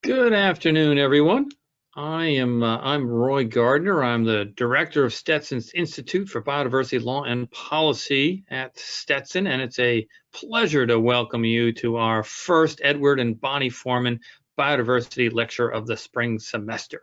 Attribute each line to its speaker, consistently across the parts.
Speaker 1: Good afternoon, everyone. I'm Roy Gardner. I'm the director of Stetson's Institute for Biodiversity Law and Policy at Stetson, and it's a pleasure to welcome you to our first Edward and Bonnie Foreman Biodiversity Lecture of the spring semester.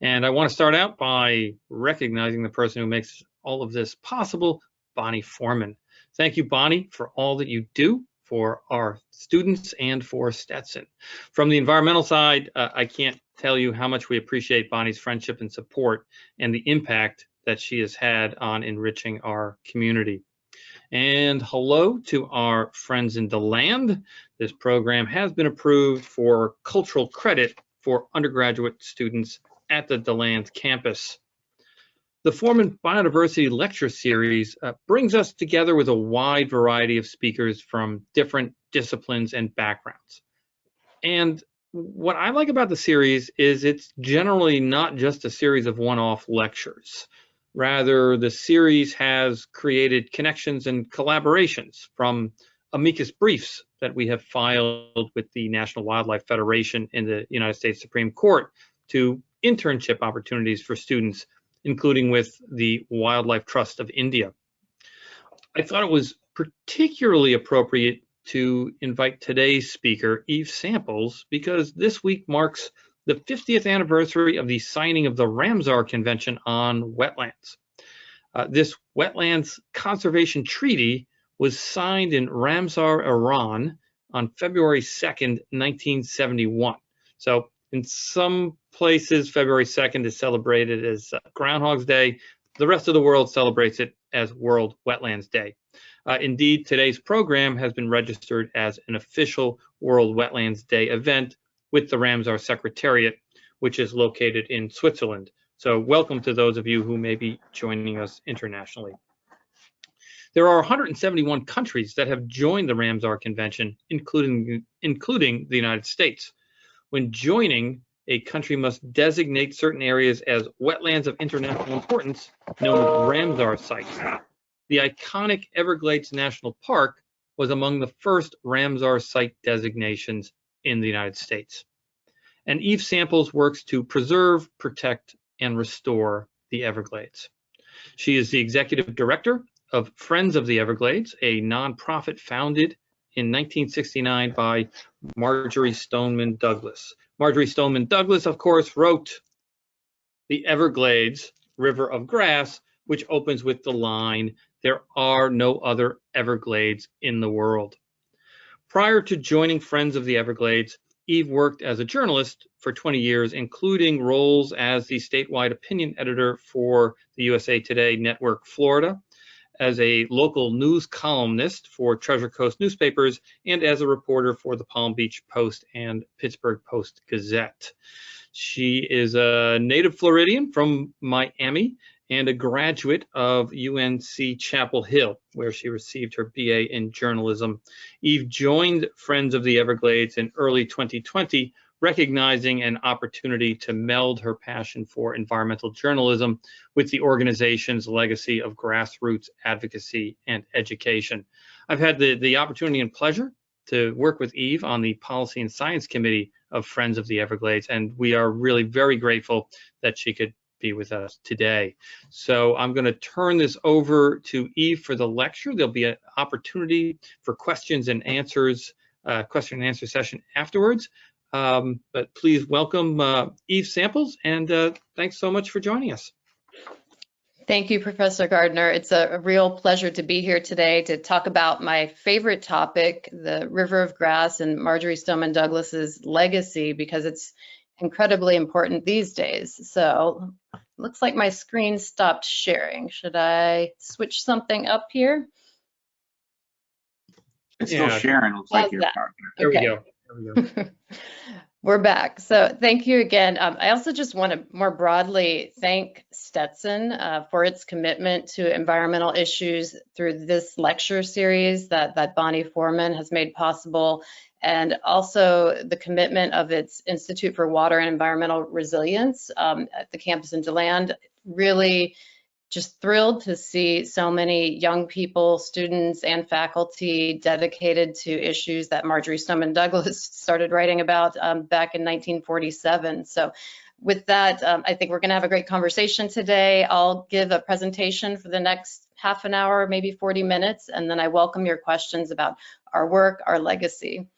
Speaker 1: And I want to start out by recognizing the person who makes all of this possible, Bonnie Foreman. Thank you, Bonnie, for all that you do for our students and for Stetson. From the environmental side, I can't tell you how much we appreciate Bonnie's friendship and support and the impact that she has had on enriching our community. And hello to our friends in DeLand. This program has been approved for cultural credit for undergraduate students at the DeLand campus. The Foreman Biodiversity Lecture Series brings us together with a wide variety of speakers from different disciplines and backgrounds. And what I like about the series is it's generally not just a series of one-off lectures. Rather, the series has created connections and collaborations from amicus briefs that we have filed with the National Wildlife Federation in the United States Supreme Court to internship opportunities for students, including with the Wildlife Trust of India. I thought it was particularly appropriate to invite today's speaker, Eve Samples, because this week marks the 50th anniversary of the signing of the Ramsar Convention on Wetlands. This Wetlands Conservation Treaty was signed in Ramsar, Iran on February 2nd, 1971. So in some places, February 2nd is celebrated as Groundhog's Day. The rest of the world celebrates it as World Wetlands Day. Indeed, today's program has been registered as an official World Wetlands Day event with the Ramsar Secretariat, which is located in Switzerland. So welcome to those of you who may be joining us internationally. There are 171 countries that have joined the Ramsar Convention, including the United States. When joining, a country must designate certain areas as wetlands of international importance, known as Ramsar sites. The iconic Everglades National Park was among the first Ramsar site designations in the United States. And Eve Samples works to preserve, protect, and restore the Everglades. She is the executive director of Friends of the Everglades, a nonprofit founded in 1969 by Marjory Stoneman Douglas. Marjory Stoneman Douglas, of course, wrote The Everglades, River of Grass, which opens with the line, "There are no other Everglades in the world." Prior to joining Friends of the Everglades, Eve worked as a journalist for 20 years, including roles as the statewide opinion editor for the USA Today Network Florida, as a local news columnist for Treasure Coast newspapers, and as a reporter for the Palm Beach Post and Pittsburgh Post-Gazette. She is a native Floridian from Miami and a graduate of UNC Chapel Hill, where she received her BA in journalism. Eve joined Friends of the Everglades in early 2020, recognizing an opportunity to meld her passion for environmental journalism with the organization's legacy of grassroots advocacy and education. I've had the opportunity and pleasure to work with Eve on the Policy and Science Committee of Friends of the Everglades, and we are really very grateful that she could be with us today. So I'm going to turn this over to Eve for the lecture. There'll be an opportunity for questions and answers, question and answer session afterwards. But please welcome Eve Samples, and thanks so much for joining us.
Speaker 2: Thank you, Professor Gardner. It's a real pleasure to be here today to talk about my favorite topic, the River of Grass and Marjory Stoneman Douglas's legacy, because it's incredibly important these days. So looks like my screen stopped sharing. Should I switch something up here?
Speaker 3: It's still sharing. Looks like you're
Speaker 1: There
Speaker 2: okay.
Speaker 1: we go. There we go.
Speaker 2: We're back. So thank you again. I also just want to more broadly thank Stetson for its commitment to environmental issues through this lecture series that Bonnie Foreman has made possible, and also the commitment of its Institute for Water and Environmental Resilience at the campus in DeLand. Really just thrilled to see so many young people, students and faculty dedicated to issues that Marjory Stoneman Douglas started writing about back in 1947. So with that, I think we're going to have a great conversation today. I'll give a presentation for the next half an hour, maybe 40 minutes, and then I welcome your questions about our work, our legacy.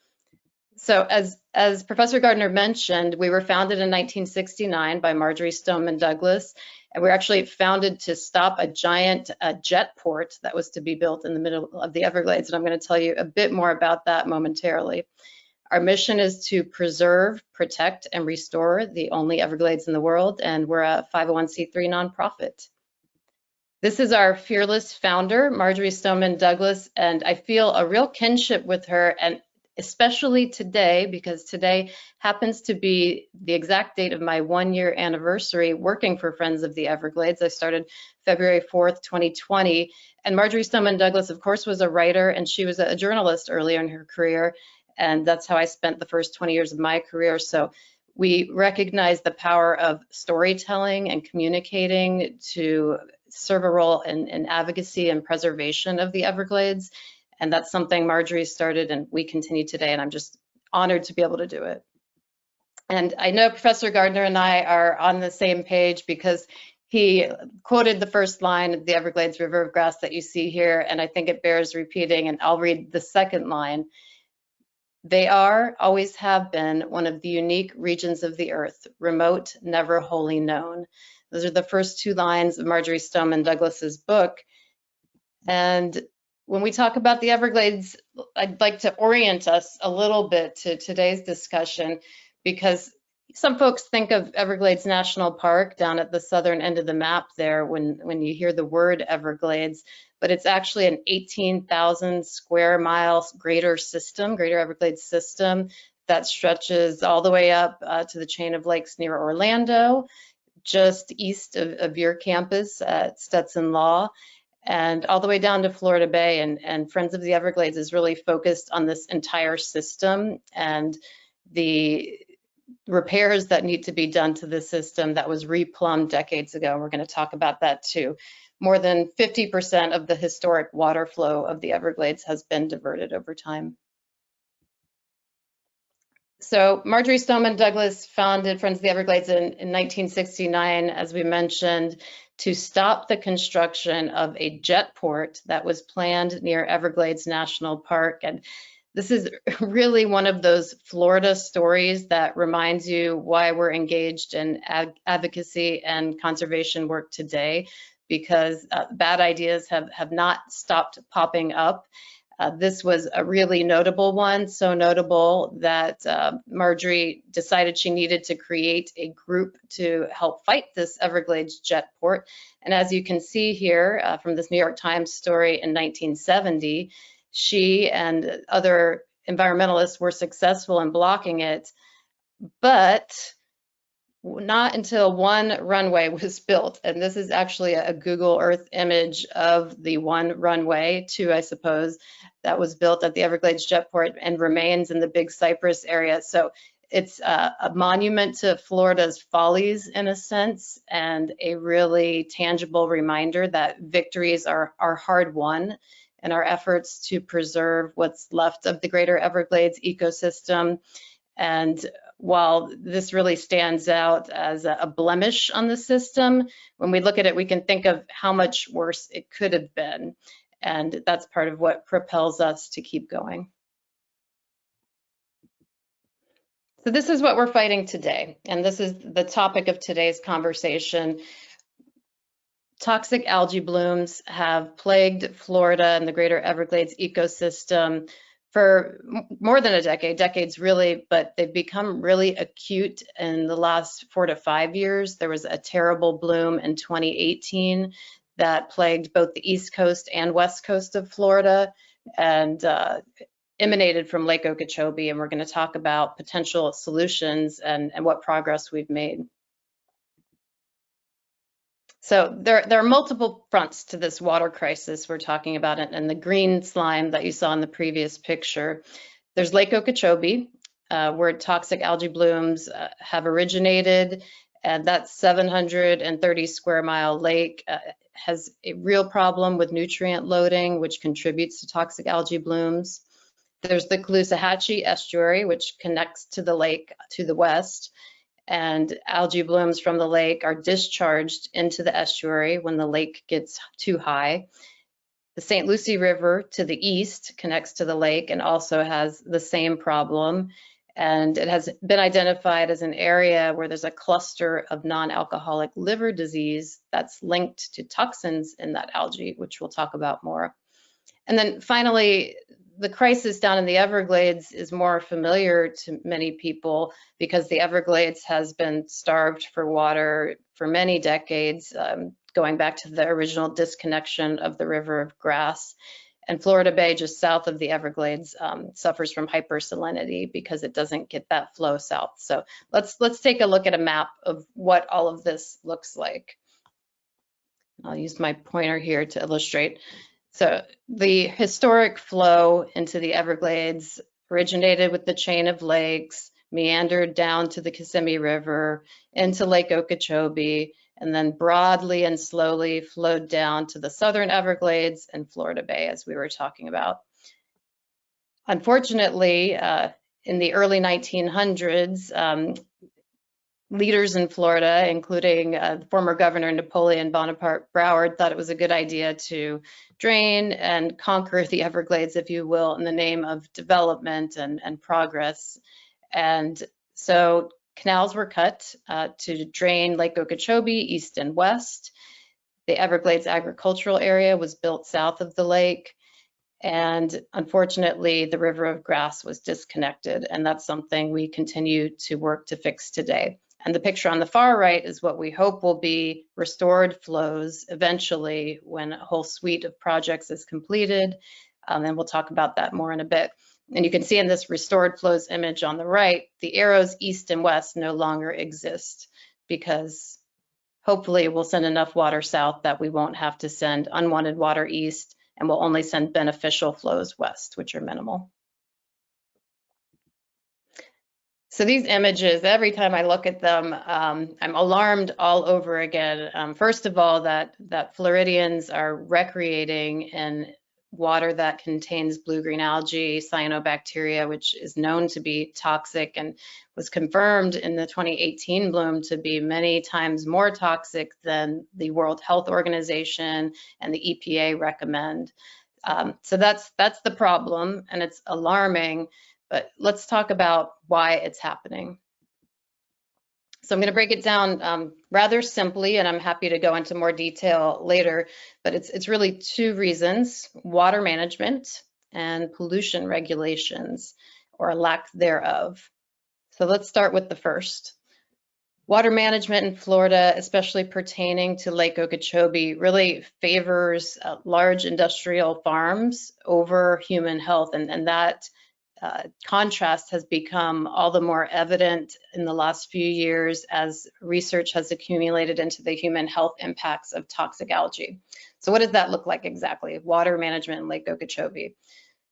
Speaker 2: So as Professor Gardner mentioned, we were founded in 1969 by Marjory Stoneman Douglas, and we were actually founded to stop a giant jet port that was to be built in the middle of the Everglades, and I'm going to tell you a bit more about that momentarily. Our mission is to preserve, protect, and restore the only Everglades in the world, and we're a 501c3 nonprofit. This is our fearless founder, Marjory Stoneman Douglas, and I feel a real kinship with her, and especially today, because today happens to be the exact date of my 1-year anniversary working for Friends of the Everglades. I started February 4th, 2020, and Marjory Stoneman Douglas, of course, was a writer, and she was a journalist earlier in her career, and that's how I spent the first 20 years of my career. So we recognize the power of storytelling and communicating to serve a role in advocacy and preservation of the Everglades. And that's something Marjory started and we continue today, and I'm just honored to be able to do it. And I know Professor Gardner and I are on the same page because he quoted the first line of the Everglades River of Grass that you see here, and I think it bears repeating, and I'll read the second line. They are, always have been, one of the unique regions of the earth, remote, never wholly known. Those are the first two lines of Marjory Stoneman Douglas's book. And when we talk about the Everglades, I'd like to orient us a little bit to today's discussion, because some folks think of Everglades National Park down at the southern end of the map there when you hear the word Everglades, but it's actually an 18,000 square mile greater Everglades system that stretches all the way up to the chain of lakes near Orlando, just east of your campus at Stetson Law, and all the way down to Florida Bay. And Friends of the Everglades is really focused on this entire system and the repairs that need to be done to the system that was replumbed decades ago. We're going to talk about that too. More than 50% of the historic water flow of the Everglades has been diverted over time. So Marjory Stoneman Douglas founded Friends of the Everglades in 1969, as we mentioned, to stop the construction of a jet port that was planned near Everglades National Park. And this is really one of those Florida stories that reminds you why we're engaged in advocacy and conservation work today, because bad ideas have not stopped popping up. This was a really notable one, so notable that Marjory decided she needed to create a group to help fight this Everglades jet port. And as you can see here from this New York Times story in 1970, she and other environmentalists were successful in blocking it, but not until one runway was built. And this is actually a Google Earth image of the one runway, two, I suppose, that was built at the Everglades Jetport and remains in the Big Cypress area. So it's a monument to Florida's follies in a sense, and a really tangible reminder that victories are hard won in our efforts to preserve what's left of the greater Everglades ecosystem. And while this really stands out as a blemish on the system, when we look at it, we can think of how much worse it could have been. And that's part of what propels us to keep going. So this is what we're fighting today. And this is the topic of today's conversation. Toxic algae blooms have plagued Florida and the greater Everglades ecosystem for more than a decade, decades really, but they've become really acute in the last 4 to 5 years. There was a terrible bloom in 2018 that plagued both the east coast and west coast of Florida and emanated from Lake Okeechobee. And we're going to talk about potential solutions and what progress we've made. So there are multiple fronts to this water crisis we're talking about, and the green slime that you saw in the previous picture. There's Lake Okeechobee, where toxic algae blooms have originated, And that 730 square mile lake has a real problem with nutrient loading, which contributes to toxic algae blooms. There's the Caloosahatchee Estuary, which connects to the lake to the west, and algae blooms from the lake are discharged into the estuary when the lake gets too high. The St. Lucie River to the east connects to the lake and also has the same problem. And it has been identified as an area where there's a cluster of non-alcoholic liver disease that's linked to toxins in that algae, which we'll talk about more. And then finally, the crisis down in the Everglades is more familiar to many people because the Everglades has been starved for water for many decades, going back to the original disconnection of the River of Grass. And Florida Bay, just south of the Everglades, suffers from hypersalinity because it doesn't get that flow south. So let's take a look at a map of what all of this looks like. I'll use my pointer here to illustrate. So the historic flow into the Everglades originated with the chain of lakes, meandered down to the Kissimmee River, into Lake Okeechobee, and then broadly and slowly flowed down to the southern Everglades and Florida Bay, as we were talking about. Unfortunately, in the early 1900s, leaders in Florida, including former Governor Napoleon Bonaparte Broward, thought it was a good idea to drain and conquer the Everglades, if you will, in the name of development and progress. And so canals were cut to drain Lake Okeechobee east and west. The Everglades agricultural area was built south of the lake. And unfortunately, the River of Grass was disconnected. And that's something we continue to work to fix today. And the picture on the far right is what we hope will be restored flows eventually when a whole suite of projects is completed. And we'll talk about that more in a bit. And you can see in this restored flows image on the right, the arrows east and west no longer exist because hopefully we'll send enough water south that we won't have to send unwanted water east, and we'll only send beneficial flows west, which are minimal. So these images, every time I look at them, I'm alarmed all over again. First of all, that Floridians are recreating in water that contains blue-green algae, cyanobacteria, which is known to be toxic and was confirmed in the 2018 bloom to be many times more toxic than the World Health Organization and the EPA recommend. So that's the problem, and it's alarming. But let's talk about why it's happening. So I'm going to break it down rather simply, and I'm happy to go into more detail later, but it's really two reasons: water management and pollution regulations, or a lack thereof. So let's start with the first. Water management in Florida, especially pertaining to Lake Okeechobee, really favors large industrial farms over human health, and that contrast has become all the more evident in the last few years as research has accumulated into the human health impacts of toxic algae. So what does that look like exactly? Water management in Lake Okeechobee.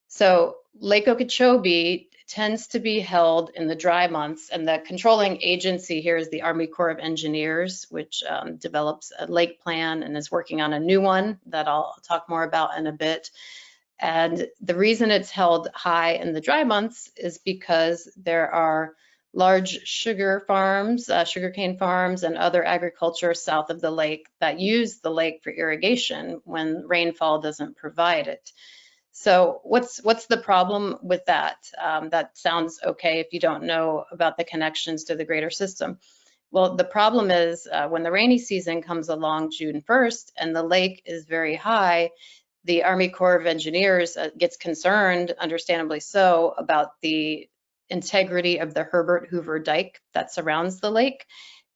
Speaker 2: So Lake Okeechobee tends to be held in the dry months, and the controlling agency here is the Army Corps of Engineers, which develops a lake plan and is working on a new one that I'll talk more about in a bit. And the reason it's held high in the dry months is because there are large sugar farms, sugarcane farms, and other agriculture south of the lake that use the lake for irrigation when rainfall doesn't provide it. So what's the problem with that? That sounds okay if you don't know about the connections to the greater system. Well, the problem is when the rainy season comes along June 1st and the lake is very high, the Army Corps of Engineers gets concerned, understandably so, about the integrity of the Herbert Hoover Dike that surrounds the lake.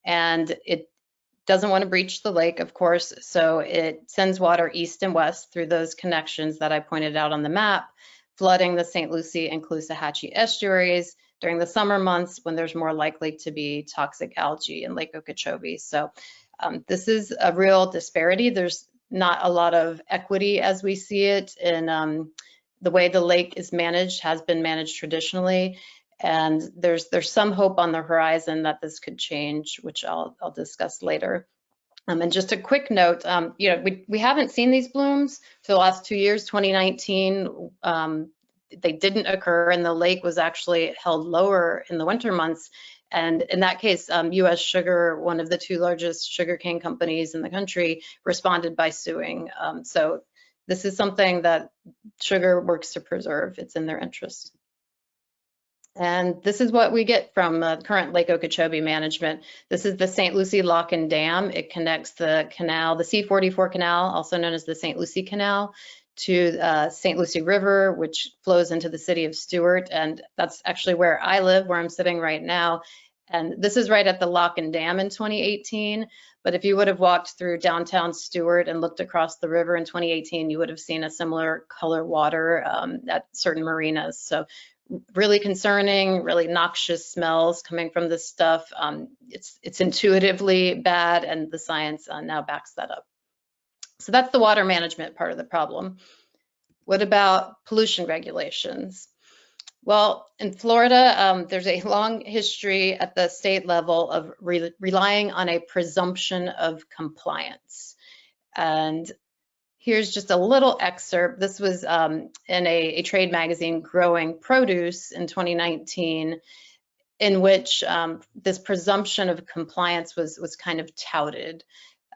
Speaker 2: And it doesn't want to breach the lake, of course, so it sends water east and west through those connections that I pointed out on the map, flooding the St. Lucie and Caloosahatchee estuaries during the summer months when there's more likely to be toxic algae in Lake Okeechobee. So this is a real disparity. There's not a lot of equity as we see it in the way the lake is managed, has been managed traditionally. And there's some hope on the horizon that this could change, which I'll discuss later. And just a quick note, you know, we haven't seen these blooms for the last 2 years. 2019, they didn't occur, and the lake was actually held lower in the winter months. And in that case, U.S. Sugar, one of the 2 largest sugarcane companies in the country, responded by suing. So this is something that Sugar works to preserve. It's in their interest. And this is what we get from current Lake Okeechobee management. This is the St. Lucie Lock and Dam. It connects the canal, the C-44 canal, also known as the St. Lucie Canal, to St. Lucie River, which flows into the city of Stuart. And that's actually where I live, where I'm sitting right now. And this is right at the Lock and Dam in 2018. But if you would have walked through downtown Stuart and looked across the river in 2018, you would have seen a similar color water at certain marinas. So really concerning, really noxious smells coming from this stuff. It's intuitively bad, and the science now backs that up. So that's the water management part of the problem. What about pollution regulations? Well, in Florida, there's a long history at the state level of relying on a presumption of compliance. And here's just a little excerpt. This was in a trade magazine, Growing Produce, in 2019, in which this presumption of compliance was kind of touted.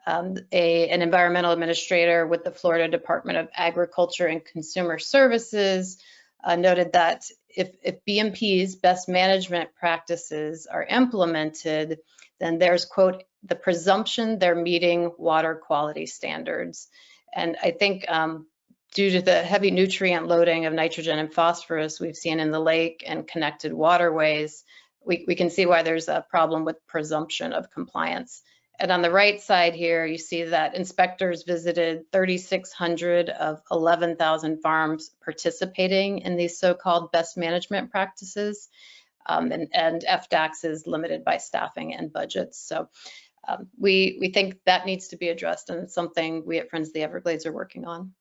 Speaker 2: An environmental administrator with the Florida Department of Agriculture and Consumer Services noted that if BMP's best management practices are implemented, then there's, quote, the presumption they're meeting water quality standards. And I think due to the heavy nutrient loading of nitrogen and phosphorus we've seen in the lake and connected waterways, we can see why there's a problem with presumption of compliance. And on the right side here, you see that inspectors visited 3,600 of 11,000 farms participating in these so-called best management practices. And FDACS is limited by staffing and budgets. So we think that needs to be addressed, and it's something we at Friends of the Everglades are working on.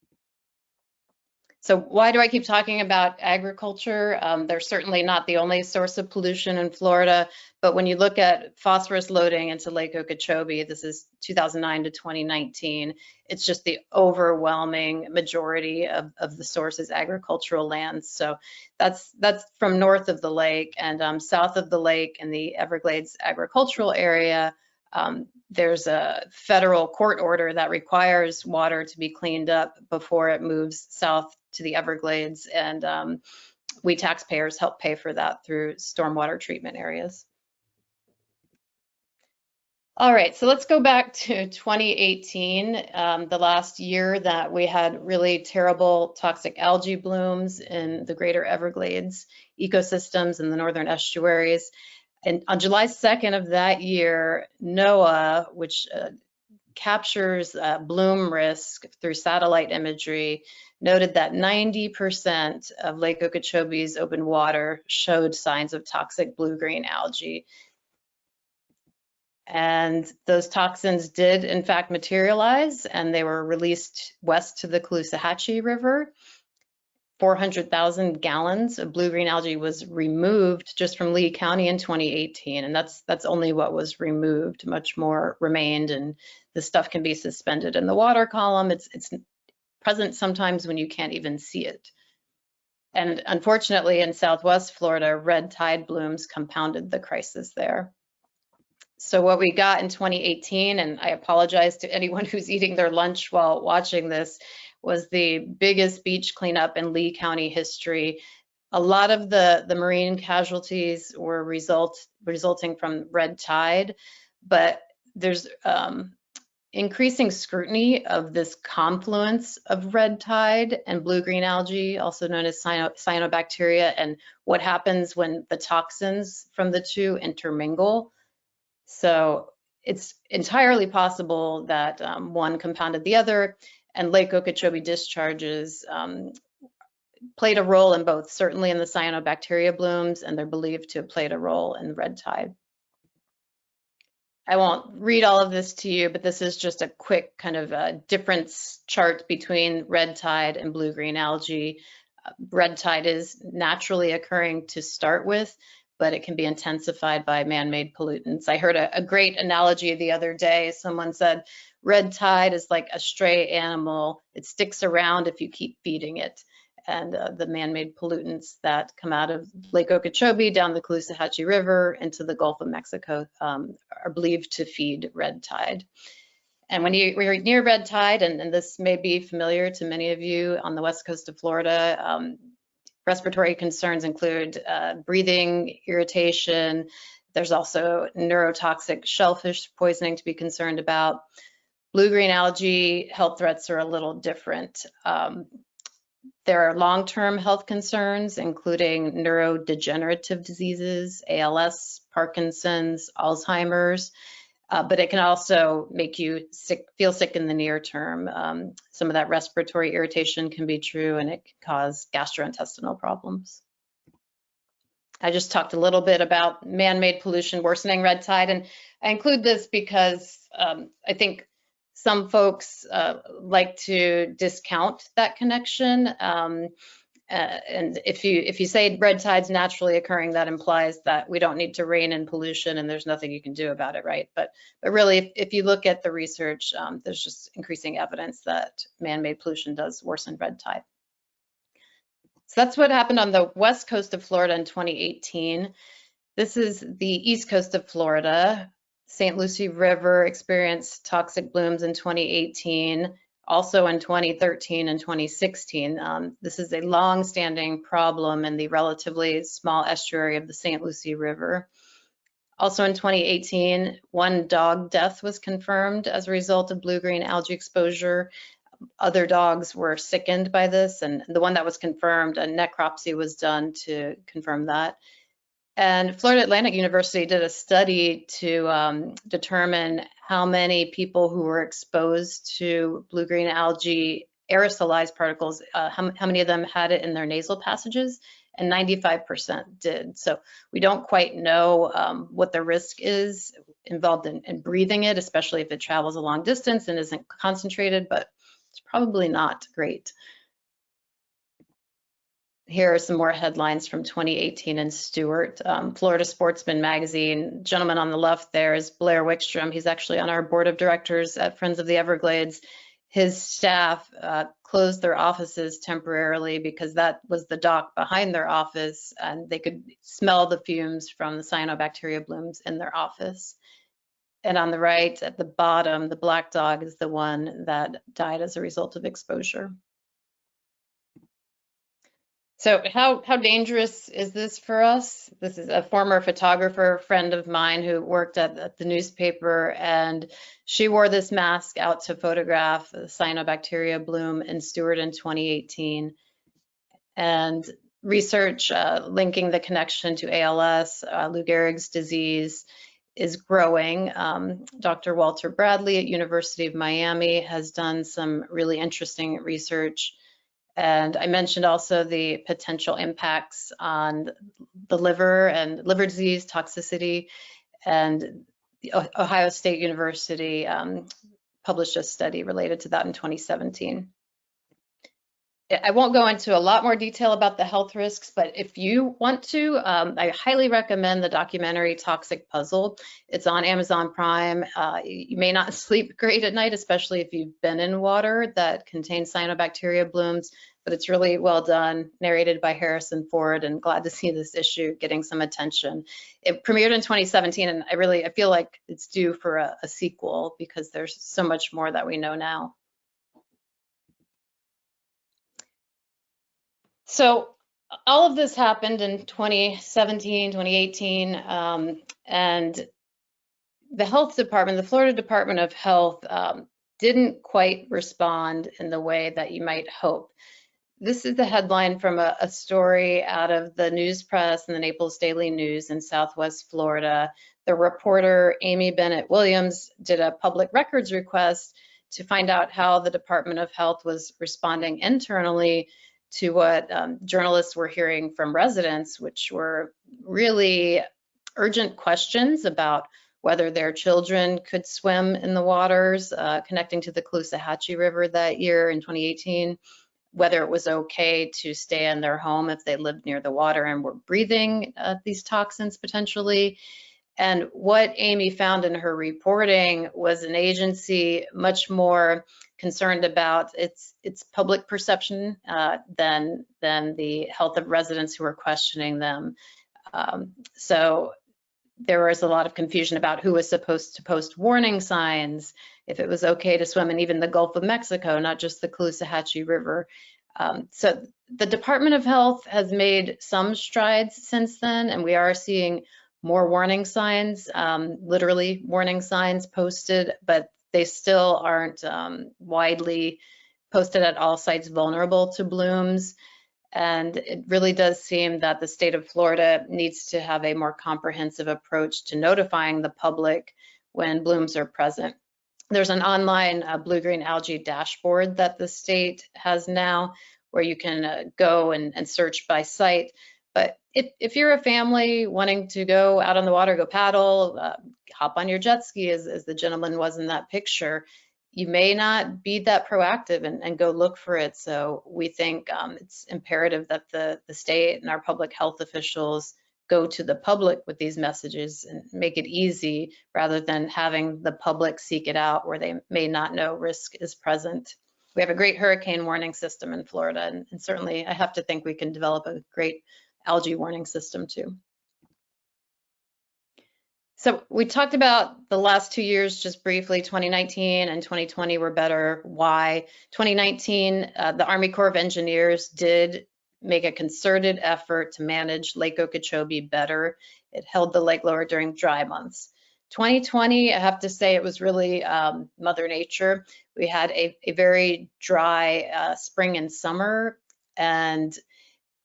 Speaker 2: So why do I keep talking about agriculture? They're certainly not the only source of pollution in Florida, but when you look at phosphorus loading into Lake Okeechobee, this is 2009 to 2019, it's just the overwhelming majority of the source is agricultural lands. So that's from north of the lake, and south of the lake in the Everglades agricultural area, there's a federal court order that requires water to be cleaned up before it moves south to the Everglades, and we taxpayers help pay for that through stormwater treatment areas. All right, so let's go back to 2018, the last year that we had really terrible toxic algae blooms in the greater Everglades ecosystems in the northern estuaries. And on July 2nd of that year, NOAA, which captures bloom risk through satellite imagery, noted that 90% of Lake Okeechobee's open water showed signs of toxic blue-green algae. And those toxins did, in fact, materialize, and they were released west to the Caloosahatchee River. 400,000 gallons of blue-green algae was removed just from Lee County in 2018, and that's only what was removed. Much more remained, and the stuff can be suspended in the water column. It's present sometimes when you can't even see it. And unfortunately, in Southwest Florida, red tide blooms compounded the crisis there. So what we got in 2018, and I apologize to anyone who's eating their lunch while watching this, was the biggest beach cleanup in Lee County history. A lot of the marine casualties were resulting from red tide, but there's increasing scrutiny of this confluence of red tide and blue-green algae, also known as cyanobacteria, and what happens when the toxins from the two intermingle. So it's entirely possible that one compounded the other, and Lake Okeechobee discharges played a role in both, certainly in the cyanobacteria blooms, and they're believed to have played a role in red tide. I won't read all of this to you, but this is just a quick kind of difference chart between red tide and blue-green algae. Red tide is naturally occurring to start with, but it can be intensified by man-made pollutants. I heard a great analogy the other day. Someone said, red tide is like a stray animal. It sticks around if you keep feeding it. And the man-made pollutants that come out of Lake Okeechobee down the Caloosahatchee River into the Gulf of Mexico are believed to feed red tide. And when we're near red tide, and this may be familiar to many of you on the west coast of Florida, respiratory concerns include breathing irritation. There's also neurotoxic shellfish poisoning to be concerned about. Blue-green algae health threats are a little different. There are long-term health concerns, including neurodegenerative diseases, ALS, Parkinson's, Alzheimer's, but it can also make you feel sick in the near term. Some of that respiratory irritation can be true, and it can cause gastrointestinal problems. I just talked a little bit about man-made pollution worsening red tide, and I include this because I think some folks like to discount that connection. And if you say red tide's naturally occurring, that implies that we don't need to rein in pollution and there's nothing you can do about it, right? But really, if you look at the research, there's just increasing evidence that man-made pollution does worsen red tide. So that's what happened on the west coast of Florida in 2018. This is the east coast of Florida. St. Lucie River experienced toxic blooms in 2018. Also in 2013 and 2016. This is a long-standing problem in the relatively small estuary of the St. Lucie River. Also in 2018, one dog death was confirmed as a result of blue-green algae exposure. Other dogs were sickened by this, and the one that was confirmed, a necropsy was done to confirm that. And Florida Atlantic University did a study to determine how many people who were exposed to blue-green algae aerosolized particles, how many of them had it in their nasal passages, and 95% did. So we don't quite know what the risk is involved in breathing it, especially if it travels a long distance and isn't concentrated, but it's probably not great. Here are some more headlines from 2018 in Stewart. Florida Sportsman Magazine. Gentleman on the left there is Blair Wickstrom. He's actually on our board of directors at Friends of the Everglades. His staff closed their offices temporarily because that was the dock behind their office, and they could smell the fumes from the cyanobacteria blooms in their office. And on the right at the bottom, the black dog is the one that died as a result of exposure. So how dangerous is this for us? This is a former photographer friend of mine who worked at the newspaper, and she wore this mask out to photograph the cyanobacteria bloom in Stewart in 2018. And research linking the connection to ALS, Lou Gehrig's disease, is growing. Dr. Walter Bradley at University of Miami has done some really interesting research. And I mentioned also the potential impacts on the liver and liver disease toxicity. And the Ohio State University published a study related to that in 2017. I won't go into a lot more detail about the health risks, but if you want to, I highly recommend the documentary Toxic Puzzle. It's on Amazon Prime. You may not sleep great at night, especially if you've been in water that contains cyanobacteria blooms, but it's really well done, narrated by Harrison Ford, and glad to see this issue getting some attention. It premiered in 2017, and I feel like it's due for a sequel because there's so much more that we know now. So all of this happened in 2017, 2018, and the health department, the Florida Department of Health, didn't quite respond in the way that you might hope. This is the headline from a story out of the News Press and the Naples Daily News in Southwest Florida. The reporter, Amy Bennett Williams, did a public records request to find out how the Department of Health was responding internally to what journalists were hearing from residents, which were really urgent questions about whether their children could swim in the waters connecting to the Caloosahatchee River that year in 2018. whether it was okay to stay in their home if they lived near the water and were breathing these toxins potentially. And what Amy found in her reporting was an agency much more concerned about its public perception than the health of residents who were questioning them. So there was a lot of confusion about who was supposed to post warning signs, if it was okay to swim in even the Gulf of Mexico, not just the Caloosahatchee River. So the Department of Health has made some strides since then, and we are seeing more warning signs, literally warning signs posted, but they still aren't widely posted at all sites vulnerable to blooms. And it really does seem that the state of Florida needs to have a more comprehensive approach to notifying the public when blooms are present. There's an online blue-green algae dashboard that the state has now where you can go and search by site. But if you're a family wanting to go out on the water, go paddle, hop on your jet ski as the gentleman was in that picture, you may not be that proactive and go look for it. So we think it's imperative that the state and our public health officials go to the public with these messages and make it easy rather than having the public seek it out where they may not know risk is present. We have a great hurricane warning system in Florida, and certainly I have to think we can develop a great algae warning system too. So we talked about the last 2 years just briefly. 2019 and 2020 were better. Why? 2019, the Army Corps of Engineers did make a concerted effort to manage Lake Okeechobee better. It held the lake lower during dry months. 2020, I have to say it was really Mother Nature. We had a very dry spring and summer, and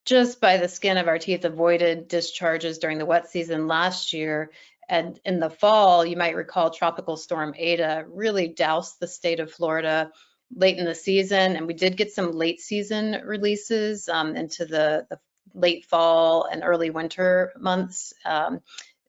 Speaker 2: just by the skin of our teeth avoided discharges during the wet season last year. And in the fall, you might recall Tropical Storm Eta really doused the state of Florida late in the season. And we did get some late season releases into the late fall and early winter months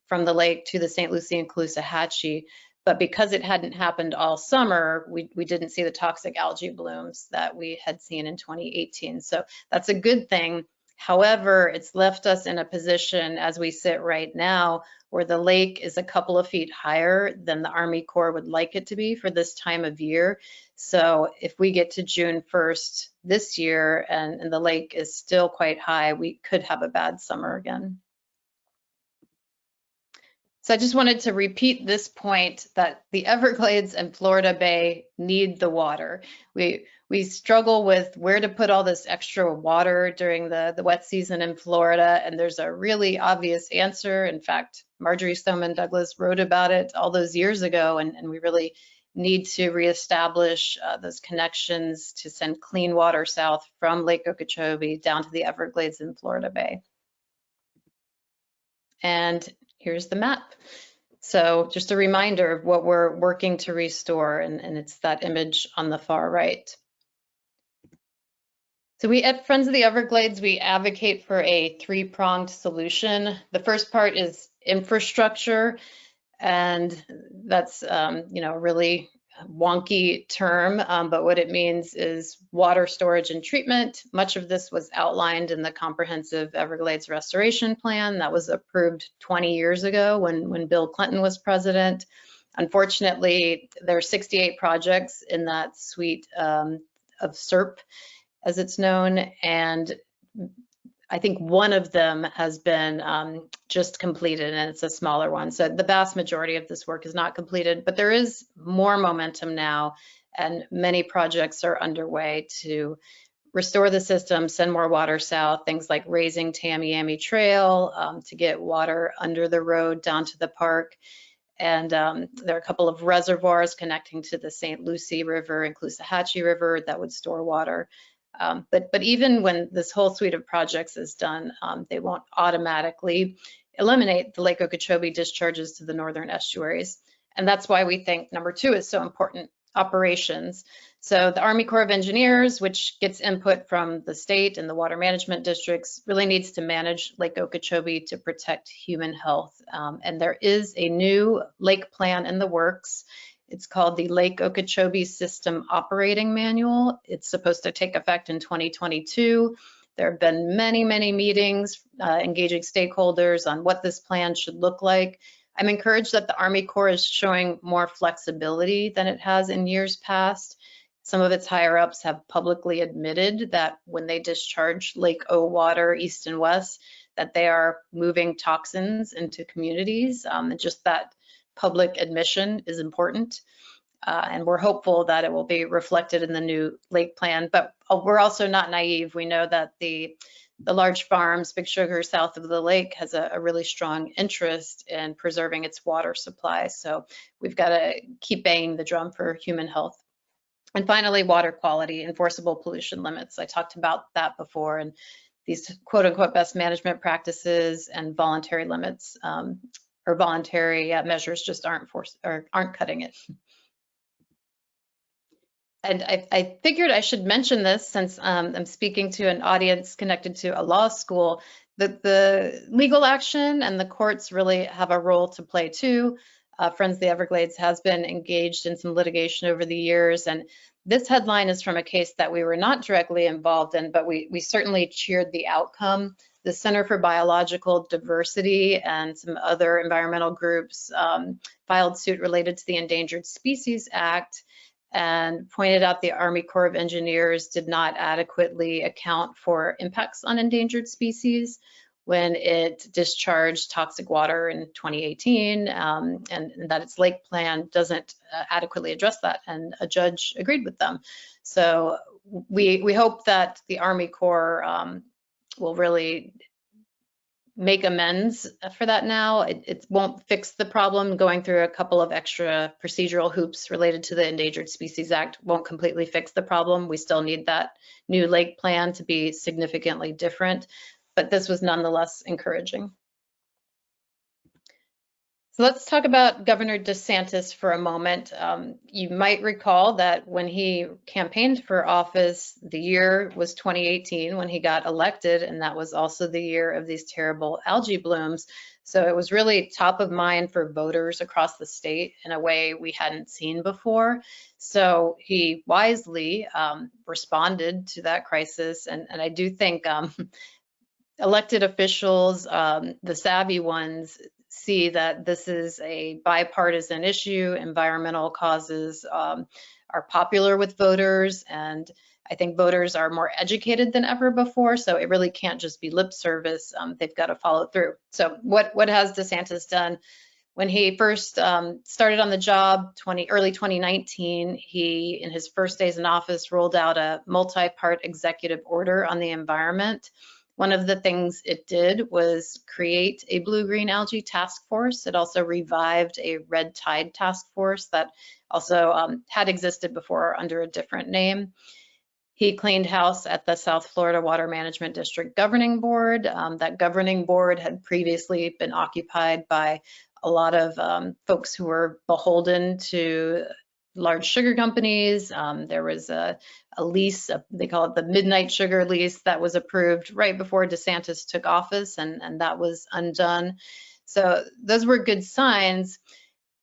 Speaker 2: from the lake to the St. Lucie and Caloosahatchee. But because it hadn't happened all summer, we didn't see the toxic algae blooms that we had seen in 2018. So that's a good thing. However, it's left us in a position as we sit right now where the lake is a couple of feet higher than the Army Corps would like it to be for this time of year. So if we get to June 1st this year and the lake is still quite high, we could have a bad summer again. So I just wanted to repeat this point that the Everglades and Florida Bay need the water. We struggle with where to put all this extra water during the wet season in Florida, and there's a really obvious answer. In fact, Marjorie Stoneman Douglas wrote about it all those years ago, and we really need to reestablish those connections to send clean water south from Lake Okeechobee down to the Everglades and Florida Bay. And here's the map. So just a reminder of what we're working to restore, and it's that image on the far right. So we at Friends of the Everglades, we advocate for a three-pronged solution. The first part is infrastructure, and that's a really wonky term, but what it means is water storage and treatment. Much of this was outlined in the Comprehensive Everglades Restoration Plan that was approved 20 years ago when Bill Clinton was president. Unfortunately, there are 68 projects in that suite of SERP, as it's known, and I think one of them has been just completed, and it's a smaller one. So the vast majority of this work is not completed, but there is more momentum now, and many projects are underway to restore the system, send more water south, things like raising Tamiami Trail to get water under the road down to the park. And there are a couple of reservoirs connecting to the St. Lucie River and Caloosahatchee River that would store water. But even when this whole suite of projects is done, they won't automatically eliminate the Lake Okeechobee discharges to the northern estuaries. And that's why we think number two is so important, operations. So the Army Corps of Engineers, which gets input from the state and the water management districts, really needs to manage Lake Okeechobee to protect human health. And there is a new lake plan in the works. It's called the Lake Okeechobee System Operating Manual. It's supposed to take effect in 2022. There have been many, many meetings engaging stakeholders on what this plan should look like. I'm encouraged that the Army Corps is showing more flexibility than it has in years past. Some of its higher ups have publicly admitted that when they discharge Lake O water east and west, that they are moving toxins into communities. And just that public admission is important. And we're hopeful that it will be reflected in the new lake plan. But we're also not naive. We know that the large farms, Big Sugar south of the lake, has a really strong interest in preserving its water supply. So we've got to keep banging the drum for human health. And finally, water quality, enforceable pollution limits. I talked about that before, and these quote unquote best management practices and voluntary limits or voluntary measures just aren't cutting it. And I figured I should mention this since I'm speaking to an audience connected to a law school, that the legal action and the courts really have a role to play too. Friends of the Everglades has been engaged in some litigation over the years, and this headline is from a case that we were not directly involved in, but we certainly cheered the outcome. The Center for Biological Diversity and some other environmental groups filed suit related to the Endangered Species Act and pointed out the Army Corps of Engineers did not adequately account for impacts on endangered species when it discharged toxic water in 2018, and that its lake plan doesn't adequately address that, and a judge agreed with them. So we hope that the Army Corps will really make amends for that now. It won't fix the problem. Going through a couple of extra procedural hoops related to the Endangered Species Act won't completely fix the problem. We still need that new lake plan to be significantly different, but this was nonetheless encouraging. So let's talk about Governor DeSantis for a moment. You might recall that when he campaigned for office, the year was 2018 when he got elected, and that was also the year of these terrible algae blooms. So it was really top of mind for voters across the state in a way we hadn't seen before. So he wisely responded to that crisis, and I do think elected officials, the savvy ones, see that this is a bipartisan issue. Environmental causes are popular with voters, and I think voters are more educated than ever before, so it really can't just be lip service. They've got to follow through. So what has DeSantis done? When he first started on the job, early 2019, he, in his first days in office, rolled out a multi-part executive order on the environment. One of the things it did was create a blue-green algae task force. It also revived a red tide task force that also had existed before under a different name. He cleaned house at the South Florida Water Management District Governing Board. That governing board had previously been occupied by a lot of folks who were beholden to large sugar companies. There was a lease, they call it the midnight sugar lease, that was approved right before DeSantis took office, and that was undone. So those were good signs.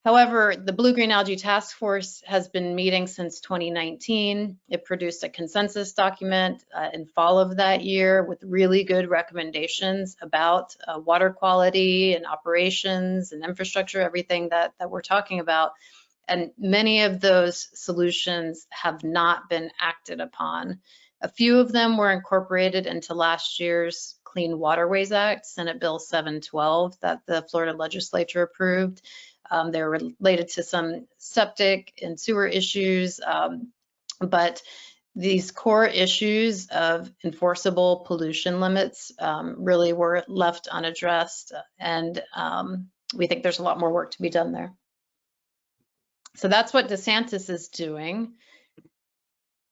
Speaker 2: However, the Blue-Green Algae Task Force has been meeting since 2019. It produced a consensus document in fall of that year with really good recommendations about water quality and operations and infrastructure, everything that we're talking about. And many of those solutions have not been acted upon. A few of them were incorporated into last year's Clean Waterways Act, Senate Bill 712, that the Florida legislature approved. They're related to some septic and sewer issues, but these core issues of enforceable pollution limits really were left unaddressed, and we think there's a lot more work to be done there. So that's what DeSantis is doing.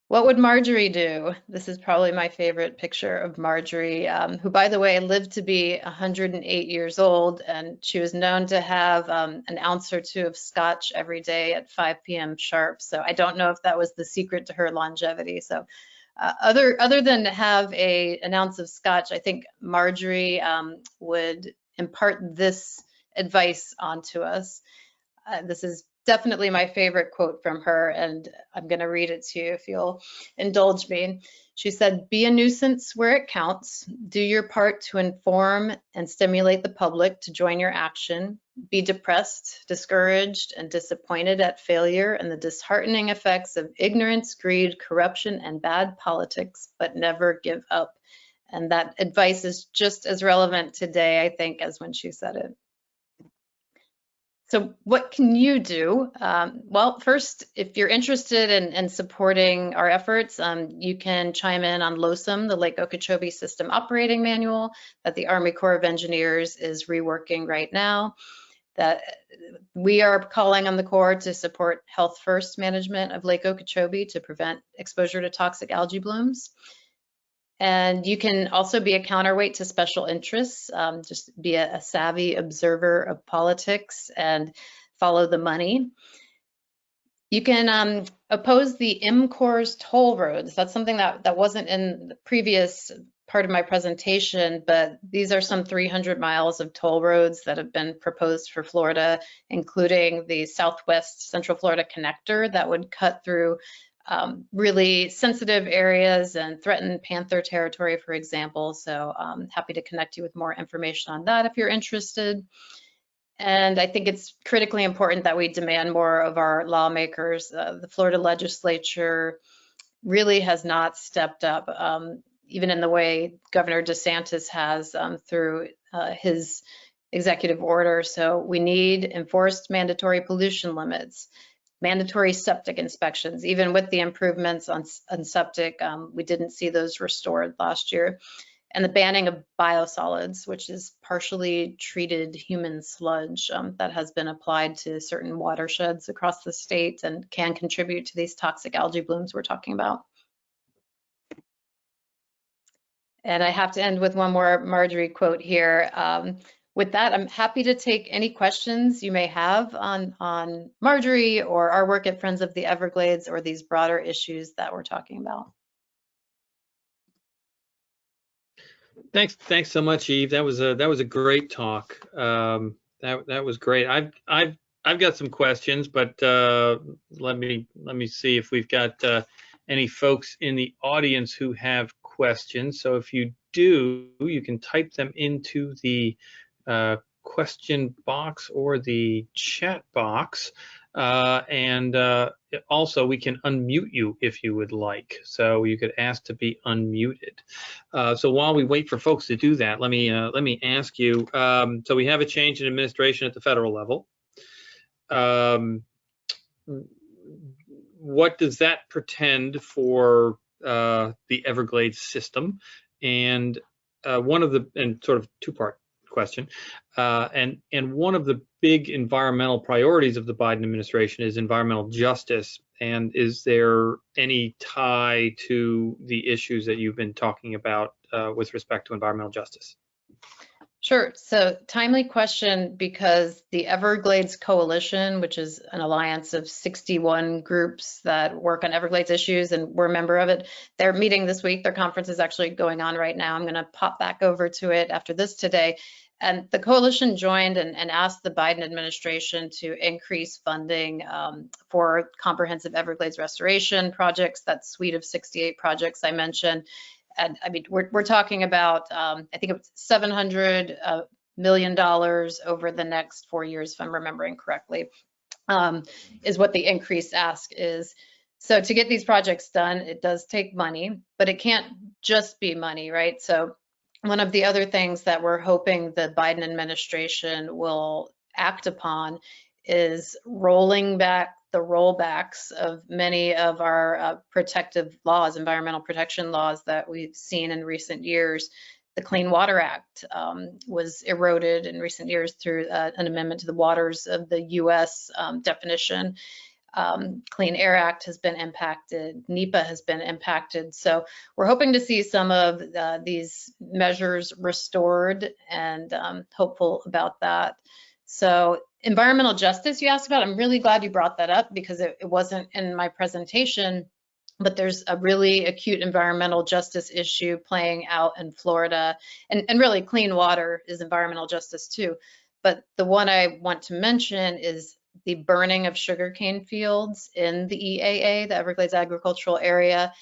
Speaker 2: What would Marjorie do? This is probably my favorite picture of Marjorie, who, by the way, lived to be 108 years old, and she was known to have an ounce or two of scotch every day at 5 p.m. sharp. So I don't know if that was the secret to her longevity. So other than have an ounce of scotch, I think Marjorie would impart this advice onto us. This is definitely my favorite quote from her, and I'm going to read it to you if you'll indulge me. She said, "Be a nuisance where it counts. Do your part to inform and stimulate the public to join your action. Be depressed, discouraged, and disappointed at failure and the disheartening effects of ignorance, greed, corruption, and bad politics, but never give up." And that advice is just as relevant today, I think, as when she said it. So what can you do? Well, first, if you're interested in supporting our efforts, you can chime in on LOSM, the Lake Okeechobee System Operating Manual that the Army Corps of Engineers is reworking right now. That we are calling on the Corps to support health first management of Lake Okeechobee to prevent exposure to toxic algae blooms. And you can also be a counterweight to special interests, just be a savvy observer of politics and follow the money. You can oppose the MCOR's toll roads. That's something that wasn't in the previous part of my presentation, but these are some 300 miles of toll roads that have been proposed for Florida, including the Southwest Central Florida connector that would cut through really sensitive areas and threatened panther territory, for example. So I'm happy to connect you with more information on that if you're interested. And I think it's critically important that we demand more of our lawmakers. The Florida legislature really has not stepped up, even in the way Governor DeSantis has through his executive order. So we need enforced mandatory pollution limits, mandatory septic inspections. Even with the improvements on septic, we didn't see those restored last year. And the banning of biosolids, which is partially treated human sludge that has been applied to certain watersheds across the state and can contribute to these toxic algae blooms we're talking about. And I have to end with one more Marjorie quote here. With that, I'm happy to take any questions you may have on Marjorie or our work at Friends of the Everglades or these broader issues that we're talking about.
Speaker 1: Thanks so much, Eve. That was a great talk. That was great. I've got some questions, but let me see if we've got any folks in the audience who have questions. So if you do, you can type them into the question box or the chat box, and also we can unmute you if you would like. So you could ask to be unmuted. So while we wait for folks to do that, let me ask you. So we have a change in administration at the federal level. What does that portend for the Everglades system? And sort of two-part question. And one of the big environmental priorities of the Biden administration is environmental justice. And is there any tie to the issues that you've been talking about with respect to environmental justice?
Speaker 2: Sure. So timely question, because the Everglades Coalition, which is an alliance of 61 groups that work on Everglades issues, and we're a member of it, they're meeting this week. Their conference is actually going on right now. I'm going to pop back over to it after this today. And the coalition joined and asked the Biden administration to increase funding for comprehensive Everglades restoration projects, that suite of 68 projects I mentioned. And I mean, we're talking about, I think it's $700 million over the next 4 years, if I'm remembering correctly, is what the increased ask is. So to get these projects done, it does take money, but it can't just be money, right? So one of the other things that we're hoping the Biden administration will act upon is rolling back the rollbacks of many of our protective laws, environmental protection laws that we've seen in recent years. The Clean Water Act was eroded in recent years through an amendment to the waters of the U.S. Definition. Clean Air Act has been impacted, NEPA has been impacted. So we're hoping to see some of these measures restored and hopeful about that. So environmental justice you asked about, I'm really glad you brought that up because it wasn't in my presentation, but there's a really acute environmental justice issue playing out in Florida, and really clean water is environmental justice too. But the one I want to mention is the burning of sugarcane fields in the EAA, the Everglades Agricultural Area.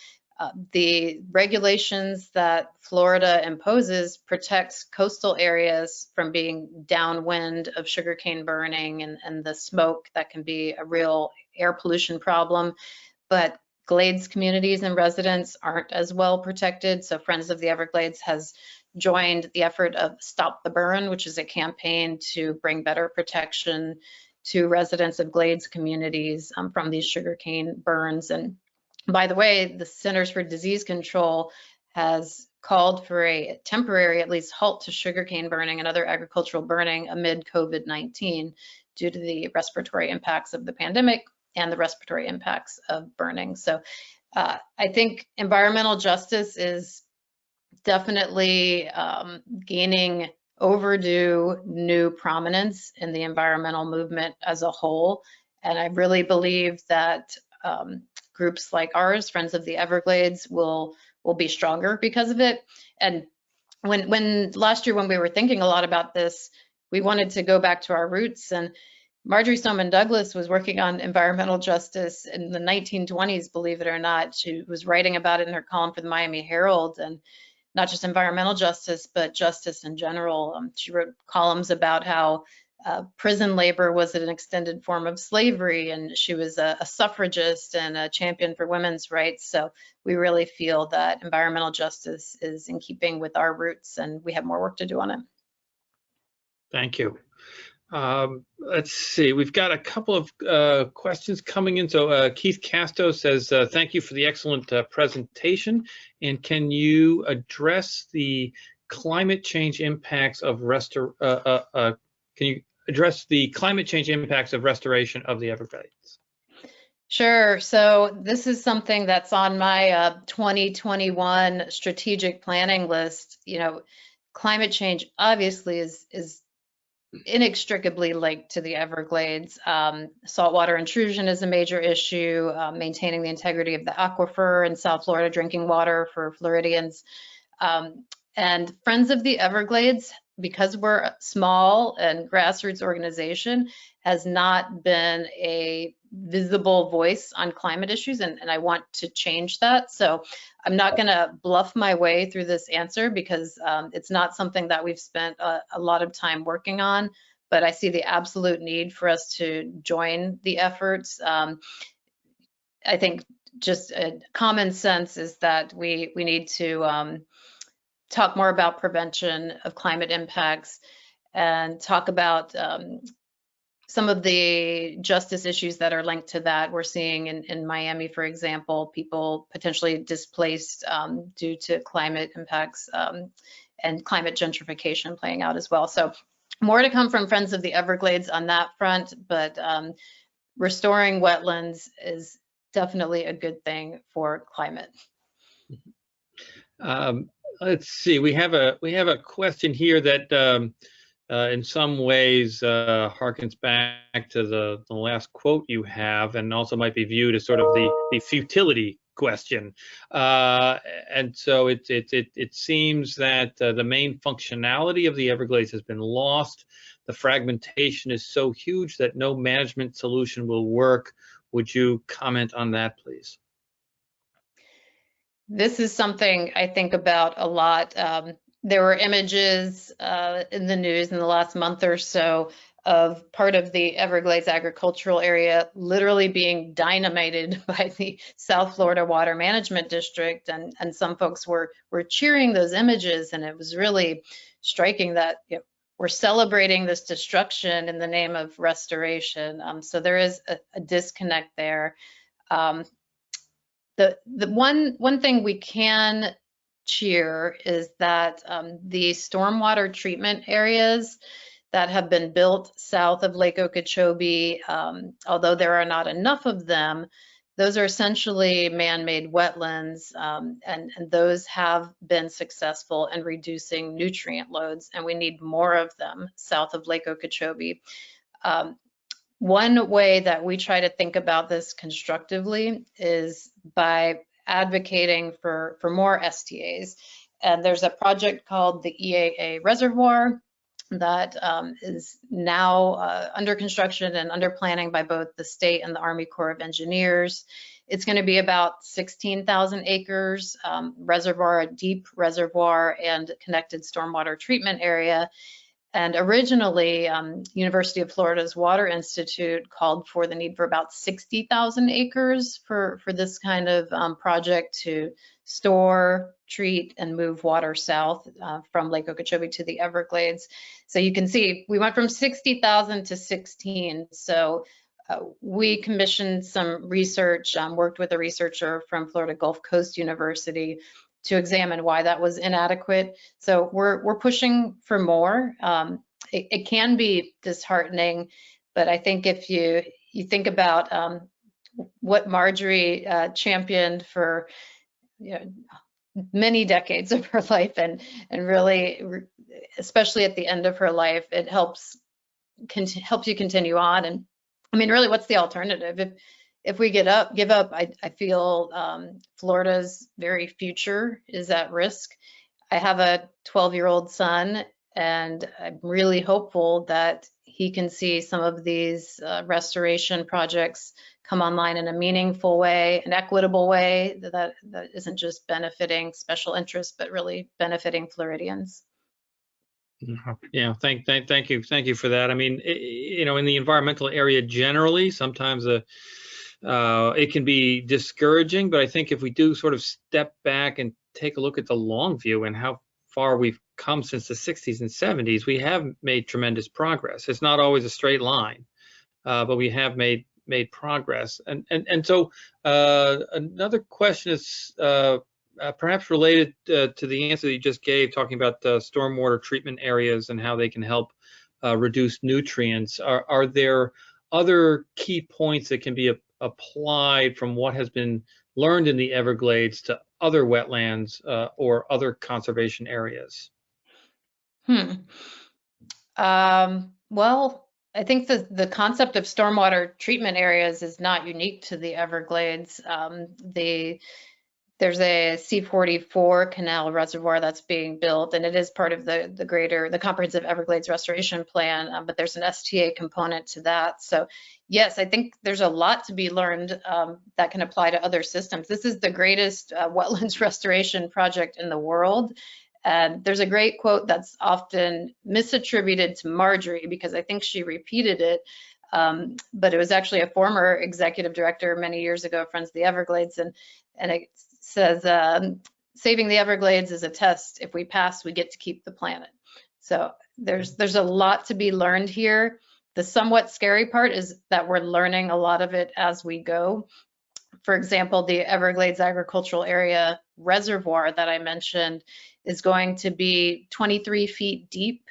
Speaker 2: The regulations that Florida imposes protects coastal areas from being downwind of sugarcane burning and the smoke that can be a real air pollution problem. But Glades communities and residents aren't as well protected. So Friends of the Everglades has joined the effort of Stop the Burn, which is a campaign to bring better protection to residents of Glades communities from these sugarcane burns. And by the way, the Centers for Disease Control has called for a temporary, at least, halt to sugarcane burning and other agricultural burning amid COVID-19 due to the respiratory impacts of the pandemic and the respiratory impacts of burning. So I think environmental justice is definitely gaining overdue new prominence in the environmental movement as a whole. And I really believe that groups like ours, Friends of the Everglades, will be stronger because of it. And when last year, when we were thinking a lot about this, we wanted to go back to our roots. And Marjorie Stoneman Douglas was working on environmental justice in the 1920s, believe it or not. She was writing about it in her column for the Miami Herald, and not just environmental justice, but justice in general. She wrote columns about how prison labor was an extended form of slavery, and she was a suffragist and a champion for women's rights. So we really feel that environmental justice is in keeping with our roots, and we have more work to do on it.
Speaker 1: Thank you. Let's see, we've got a couple of questions coming in. So Keith Casto says, thank you for the excellent presentation. And can you address the climate change impacts of restoration of the Everglades?
Speaker 2: Sure. So this is something that's on my 2021 strategic planning list. You know, climate change obviously is inextricably linked to the Everglades. Saltwater intrusion is a major issue, maintaining the integrity of the aquifer in South Florida, drinking water for Floridians. And Friends of the Everglades, because we're a small and grassroots organization, has not been a visible voice on climate issues, and I want to change that. So I'm not going to bluff my way through this answer because it's not something that we've spent a lot of time working on, but I see the absolute need for us to join the efforts. I think just common sense is that we need to talk more about prevention of climate impacts and talk about some of the justice issues that are linked to that. We're seeing in Miami, for example, people potentially displaced due to climate impacts and climate gentrification playing out as well. So more to come from Friends of the Everglades on that front, but restoring wetlands is definitely a good thing for climate.
Speaker 1: Let's see, we have a question here that in some ways harkens back to the last quote you have, and also might be viewed as sort of the futility question. And so it seems that the main functionality of the Everglades has been lost. The fragmentation is so huge that no management solution will work. Would you comment on that, please?
Speaker 2: This is something I think about a lot. There were images in the news in the last month or so of part of the Everglades agricultural area literally being dynamited by the South Florida Water Management District, and some folks were cheering those images, and it was really striking that we're celebrating this destruction in the name of restoration. So there is a disconnect there. The one thing we can cheer is that the stormwater treatment areas that have been built south of Lake Okeechobee, although there are not enough of them, those are essentially man-made wetlands, and those have been successful in reducing nutrient loads, and we need more of them south of Lake Okeechobee. One way that we try to think about this constructively is by advocating for more STAs. And there's a project called the EAA Reservoir that is now under construction and under planning by both the state and the Army Corps of Engineers. It's going to be about 16,000 acres, reservoir, a deep reservoir and connected stormwater treatment area. And originally, University of Florida's Water Institute called for the need for about 60,000 acres for this kind of project to store, treat, and move water south from Lake Okeechobee to the Everglades. So you can see we went from 60,000 to 16. So we commissioned some research, worked with a researcher from Florida Gulf Coast University to examine why that was inadequate. So we're pushing for more. It can be disheartening, but I think if you think about what Marjorie championed for many decades of her life, and really, especially at the end of her life, it helps you continue on. And I mean, really, what's the alternative? If we give up, I feel Florida's very future is at risk. I have a 12-year-old son, and I'm really hopeful that he can see some of these restoration projects come online in a meaningful way, an equitable way that isn't just benefiting special interests, but really benefiting Floridians.
Speaker 1: Yeah, thank you for that. I mean, in the environmental area generally, sometimes it can be discouraging, but I think if we do sort of step back and take a look at the long view and how far we've come since the 60s and 70s, we have made tremendous progress. It's not always a straight line, but we have made progress. And so another question is perhaps related to the answer that you just gave, talking about the stormwater treatment areas and how they can help reduce nutrients. Are there other key points that can be applied from what has been learned in the Everglades to other wetlands or other conservation areas?
Speaker 2: Well, I think the concept of stormwater treatment areas is not unique to the Everglades. There's a C-44 canal reservoir that's being built, and it is part of the comprehensive Everglades restoration plan, but there's an STA component to that. So yes, I think there's a lot to be learned that can apply to other systems. This is the greatest wetlands restoration project in the world. There's a great quote that's often misattributed to Marjorie because I think she repeated it, but it was actually a former executive director many years ago, Friends of the Everglades, and it says, saving the Everglades is a test. If we pass, we get to keep the planet. So there's a lot to be learned here. The somewhat scary part is that we're learning a lot of it as we go. For example, the Everglades Agricultural Area Reservoir that I mentioned is going to be 23 feet deep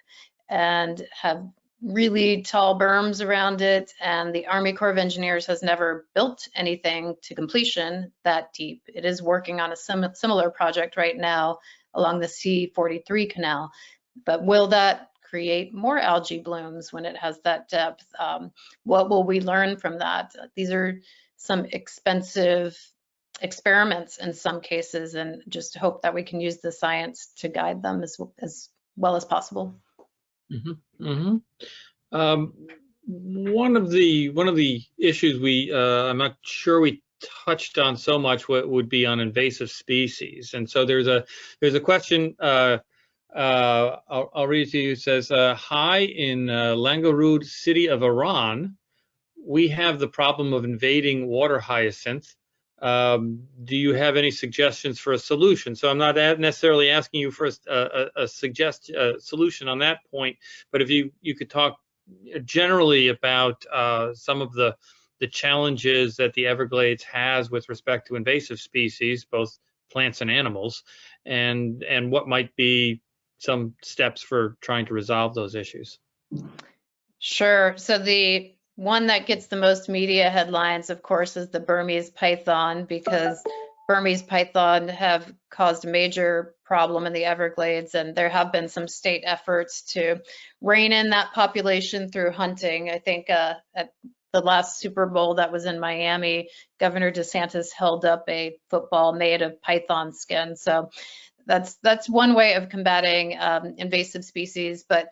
Speaker 2: and have really tall berms around it, and the Army Corps of Engineers has never built anything to completion that deep. It is working on a similar project right now along the C-43 canal, but will that create more algae blooms when it has that depth? What will we learn from that? These are some expensive experiments in some cases, and just hope that we can use the science to guide them as well as possible.
Speaker 1: Mm-hmm. Mm-hmm. One of the issues I'm not sure we touched on so much would be on invasive species, and so there's a question. I'll read it to you. It says, "Hi, in Langarud, city of Iran, we have the problem of invading water hyacinth. Do you have any suggestions for a solution?" So I'm not necessarily asking you for a solution on that point, but if you could talk generally about some of the challenges that the Everglades has with respect to invasive species, both plants and animals, and what might be some steps for trying to resolve those issues.
Speaker 2: Sure. So the one that gets the most media headlines, of course, is the Burmese python, because Burmese python have caused a major problem in the Everglades, and there have been some state efforts to rein in that population through hunting. I think at the last Super Bowl that was in Miami, Governor DeSantis held up a football made of python skin. So that's one way of combating invasive species. But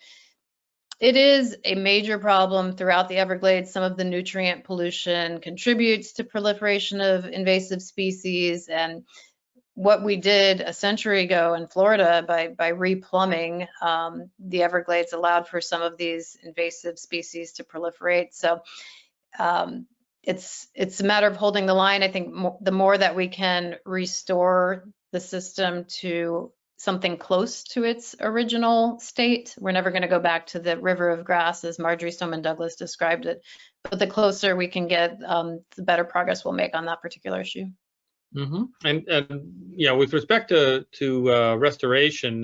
Speaker 2: It is a major problem throughout the Everglades. Some of the nutrient pollution contributes to proliferation of invasive species. And what we did a century ago in Florida by replumbing the Everglades allowed for some of these invasive species to proliferate. So it's a matter of holding the line. I think the more that we can restore the system to something close to its original state, we're never going to go back to the river of grass as Marjorie Stoneman Douglas described it. But the closer we can get, the better progress we'll make on that particular issue.
Speaker 1: Mm-hmm. And yeah, with respect to restoration,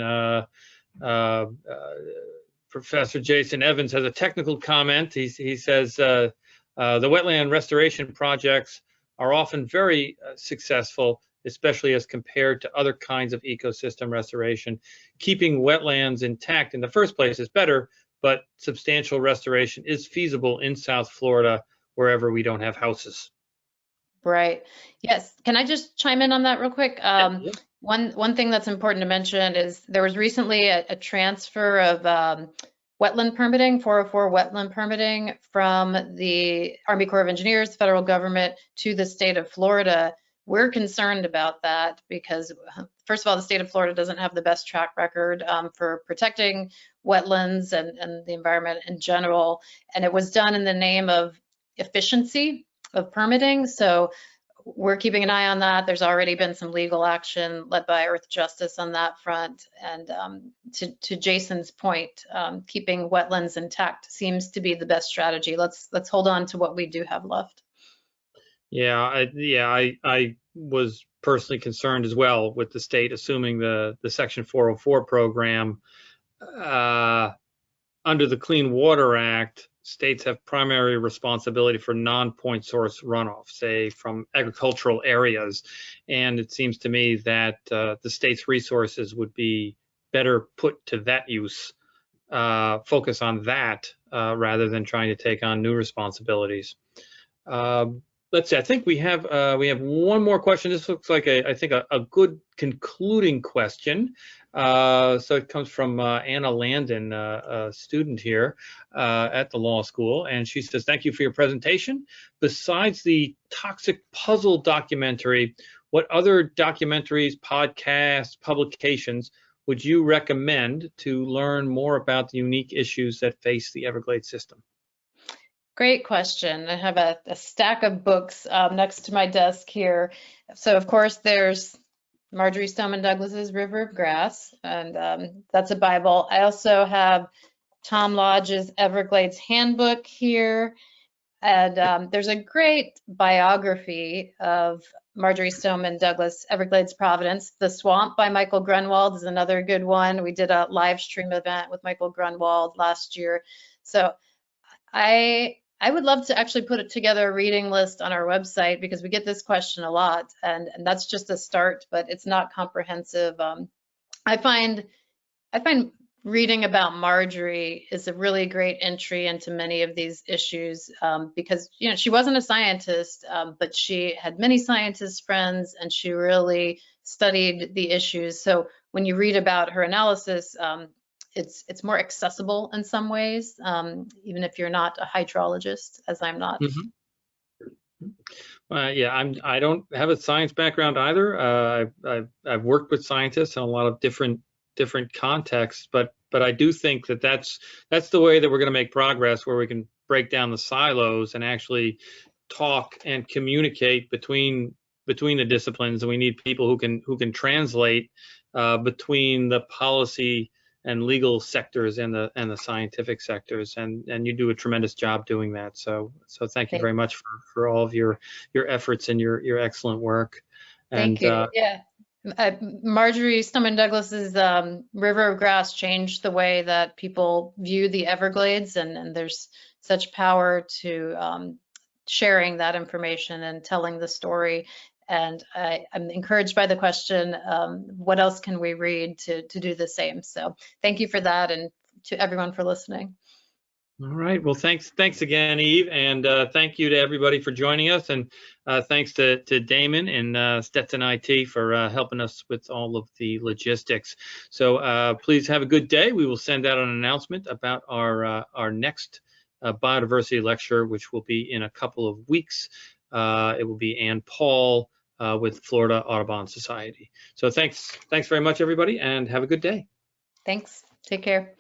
Speaker 1: Professor Jason Evans has a technical comment. He says the wetland restoration projects are often very successful, especially as compared to other kinds of ecosystem restoration. Keeping wetlands intact in the first place is better, but substantial restoration is feasible in South Florida wherever we don't have houses.
Speaker 2: Right. Yes. Can I just chime in on that real quick?
Speaker 1: Yeah.
Speaker 2: One thing that's important to mention is there was recently a transfer of wetland permitting, 404 wetland permitting from the Army Corps of Engineers, federal government, to the state of Florida. We're concerned about that because, first of all, the state of Florida doesn't have the best track record for protecting wetlands and the environment in general. And it was done in the name of efficiency of permitting. So we're keeping an eye on that. There's already been some legal action led by Earth Justice on that front. And to Jason's point, keeping wetlands intact seems to be the best strategy. Let's hold on to what we do have left.
Speaker 1: Yeah, I was personally concerned as well with the state assuming the Section 404 program. Under the Clean Water Act, states have primary responsibility for non-point source runoff, say from agricultural areas. And it seems to me that the state's resources would be better put to that use, focus on that rather than trying to take on new responsibilities. Let's see, I think we have one more question. This looks like I think a good concluding question. So it comes from Anna Landon, a student here at the law school, and she says, "Thank you for your presentation. Besides the Toxic Puzzle documentary, what other documentaries, podcasts, publications would you recommend to learn more about the unique issues that face the Everglades system?"
Speaker 2: Great question. I have a stack of books next to my desk here. So of course there's Marjorie Stoneman Douglas's River of Grass, and that's a Bible. I also have Tom Lodge's Everglades Handbook here, and there's a great biography of Marjorie Stoneman Douglas, Everglades Providence. The Swamp by Michael Grunwald is another good one. We did a live stream event with Michael Grunwald last year. So I would love to actually put together a reading list on our website because we get this question a lot, and that's just a start, but it's not comprehensive. I find reading about Marjorie is a really great entry into many of these issues because she wasn't a scientist, but she had many scientist friends, and she really studied the issues. So when you read about her analysis, it's more accessible in some ways, even if you're not a hydrologist, as I'm not.
Speaker 1: Yeah, I don't have a science background either. I've worked with scientists in a lot of different contexts, but I do think that's the way that we're going to make progress, where we can break down the silos and actually talk and communicate between the disciplines. And we need people who can translate between the policy and legal sectors and the scientific sectors, and you do a tremendous job doing that. So thank you very much for all of your efforts and your excellent work.
Speaker 2: Thank you. Yeah, Marjorie Stoneman Douglas's River of Grass changed the way that people view the Everglades, and there's such power to sharing that information and telling the story. And I'm encouraged by the question, what else can we read to do the same? So thank you for that, and to everyone for listening.
Speaker 1: All right. Well, thanks again, Eve, and thank you to everybody for joining us, and thanks to Damon and Stetson IT for helping us with all of the logistics. So please have a good day. We will send out an announcement about our next biodiversity lecture, which will be in a couple of weeks. It will be Ann Paul with Florida Audubon Society. So thanks very much, everybody, and have a good day.
Speaker 2: Thanks. Take care.